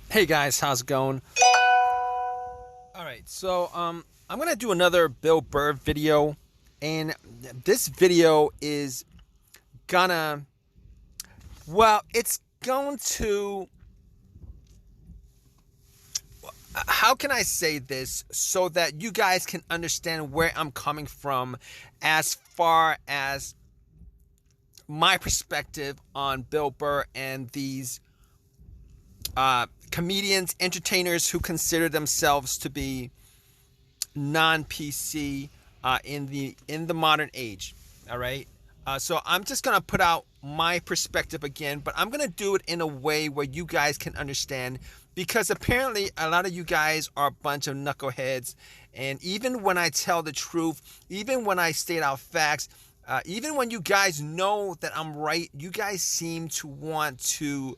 Hey guys, how's it going? All right, so I'm gonna do another Bill Burr video, and this video is gonna, it's going to. How can I say this so that you guys can understand where I'm coming from, as far as my perspective on Bill Burr and these comedians, entertainers who consider themselves to be non-PC in the modern age. All right. So I'm just gonna put out my perspective again, but I'm gonna do it in a way where you guys can understand, because apparently a lot of you guys are a bunch of knuckleheads, and even when I tell the truth, even when I state out facts, even when you guys know that I'm right, you guys seem to want to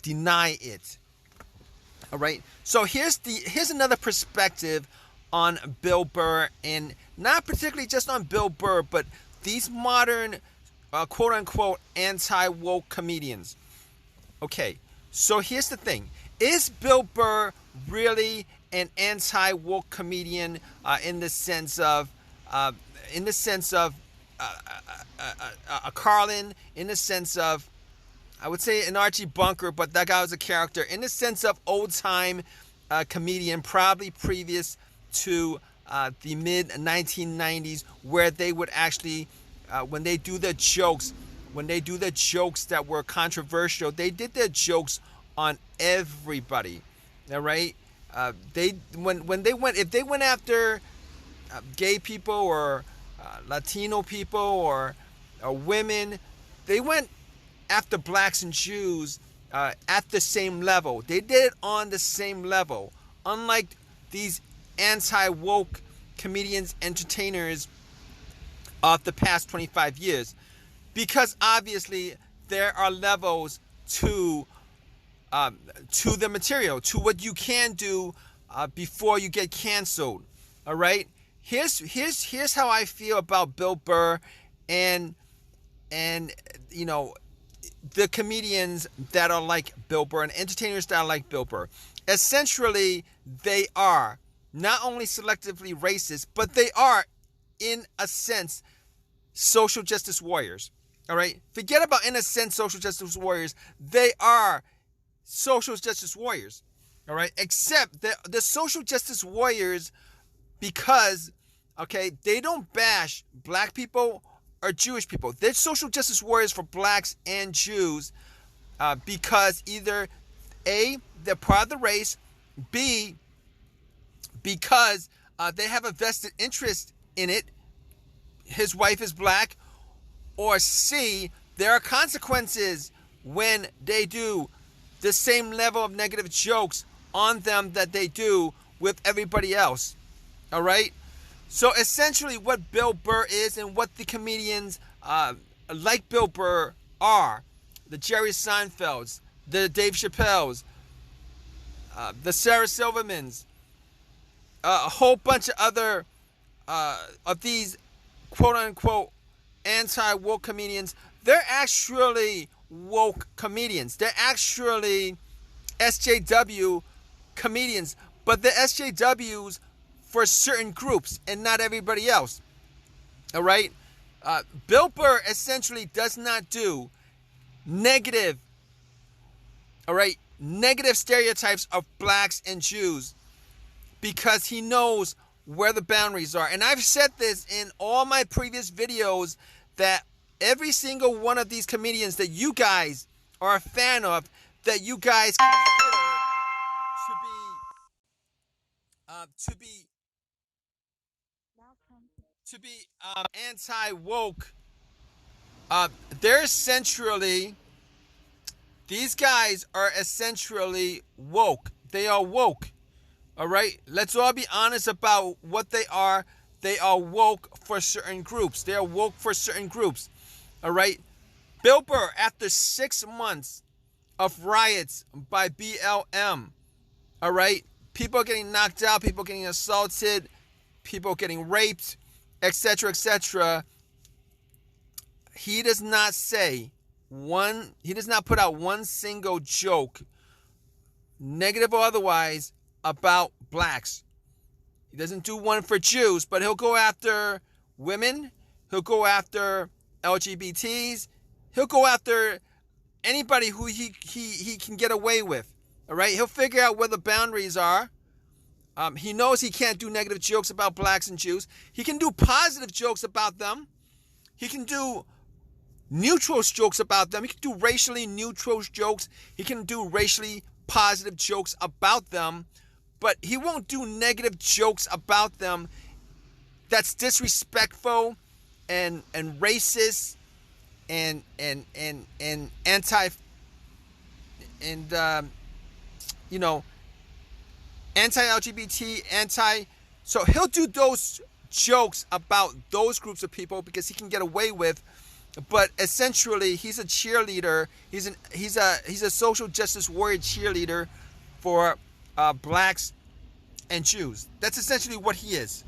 deny it. All right. So here's another perspective on Bill Burr, and not particularly just on Bill Burr, but these modern quote unquote anti woke comedians. Okay. So here's the thing: is Bill Burr really an anti woke comedian in the sense of uh, a Carlin, in the sense of, I would say, an Archie Bunker, but that guy was a character in the sense of old time comedian, probably previous to the mid 1990s, where they would actually, when they do their jokes, that were controversial, they did their jokes on everybody. All right, they when they went if they went after gay people or Latino people or women, they went after blacks and Jews at the same level. They did it on the same level. Unlike these anti woke comedians, entertainers of the past 25 years. Because obviously there are levels to the material, to what you can do before you get canceled. All right? Here's how I feel about Bill Burr and and you know the comedians that are like Bill Burr and entertainers that are like Bill Burr. Essentially, they are not only selectively racist, but they are, in a sense, social justice warriors. All right? Forget about, in a sense, social justice warriors. They are social justice warriors. All right? Except the social justice warriors, because, okay, they don't bash black people or Jewish people. They're social justice warriors for blacks and Jews, because either A, they're part of the race, B, because they have a vested interest in it, his wife is black, or C, there are consequences when they do the same level of negative jokes on them that they do with everybody else. All right? So essentially, what Bill Burr is, and what the comedians like Bill Burr are, the Jerry Seinfelds, the Dave Chappelles, the Sarah Silvermans, a whole bunch of other of these quote unquote anti woke comedians, they're actually woke comedians. They're actually SJW comedians, but the SJWs for certain groups and not everybody else. All right? Bill Burr essentially does not do negative, all right, negative stereotypes of blacks and Jews, because he knows where the boundaries are. And I've said this in all my previous videos, that every single one of these comedians that you guys are a fan of, that you guys consider to be to be anti woke, uh, they're essentially, these guys are essentially woke. They are woke. All right? Let's all be honest about what they are. They are woke for certain groups. They are woke for certain groups. All right? Bill Burr, after 6 months of riots by BLM, all right? People getting knocked out, people getting assaulted, people getting raped, etc., etc. He does not say he does not put out one single joke negative or otherwise, about blacks. He doesn't do one for Jews, but he'll go after women. He'll go after LGBTs. He'll go after anybody who he can get away with. All right? He'll figure out where the boundaries are. He knows he can't do negative jokes about blacks and Jews. He can do positive jokes about them. He can do neutral jokes about them. He can do racially neutral jokes. He can do racially positive jokes about them. But he won't do negative jokes about them that's disrespectful and racist and anti and anti-LGBT, so he'll do those jokes about those groups of people because he can get away with. But essentially, he's a cheerleader. He's a social justice warrior cheerleader for blacks and Jews. That's essentially what he is.